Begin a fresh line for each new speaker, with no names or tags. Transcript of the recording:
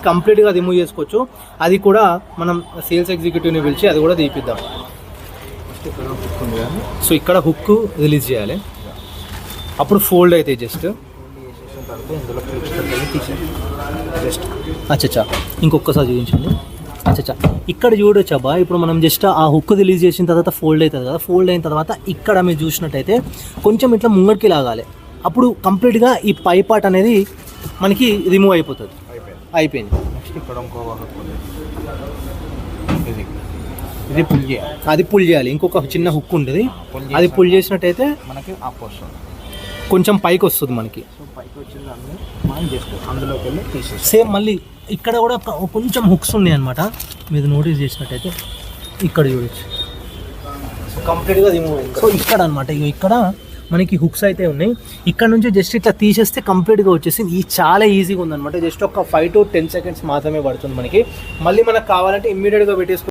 కంప్లీట్గా రిమూవ్ చేసుకోవచ్చు. అది కూడా మనం సేల్స్ ఎగ్జిక్యూటివ్ని పిలిచి అది కూడా తీపిద్దాం. సో ఇక్కడ హుక్ రిలీజ్ చేయాలి, అప్పుడు ఫోల్డ్ అయితే జస్ట్ అచ్చా ఇంకొకసారి చూపించండి. అచ్చా ఇక్కడ చూడొచ్చు అబ్బా. ఇప్పుడు మనం జస్ట్ ఆ హుక్ రిలీజ్ చేసిన తర్వాత ఫోల్డ్ అవుతుంది కదా, ఫోల్డ్ అయిన తర్వాత ఇక్కడ మీరు చూసినట్టయితే కొంచెం ఇట్లా ముంగడికి లాగాలి, అప్పుడు కంప్లీట్గా ఈ పై పార్ట్ అనేది మనకి రిమూవ్ అయిపోతుంది. అయిపోయింది.
నెక్స్ట్ ఇక్కడ ఇంకో ఇది పుల్ చేయాలి,
అది పుల్ చేయాలి. ఇంకొక చిన్న హుక్ ఉంటుంది, అది పుల్ చేసినట్టయితే
మనకి అప్ వస్తుంది,
కొంచెం పైకి వస్తుంది మనకి.
సో పైకి వచ్చిన దాన్ని మనం జస్ట్ అందులోకి వెళ్ళి తీసేసి
సేమ్ మళ్ళీ ఇక్కడ కూడా కొంచెం హుక్స్ ఉన్నాయి అనమాట, మీరు నోటీస్ చేసినట్టయితే ఇక్కడ చూడొచ్చు. సో కంప్లీట్గా రిమూవ్ అయింది. సో ఇక్కడ అనమాట ఇక్కడ మనకి హుక్స్ అయితే ఉన్నాయి. ఇక్కడ నుంచి జస్ట్ ఇట్లా తీసేస్తే కంప్లీట్గా వచ్చేసింది. ఇది చాలా ఈజీగా ఉందన్నమాట. జస్ట్ ఒక 5 to 10 seconds మాత్రమే పడుతుంది మనకి. మళ్ళీ మనకు కావాలంటే ఇమ్మీడియట్గా పెట్టేసుకుంటే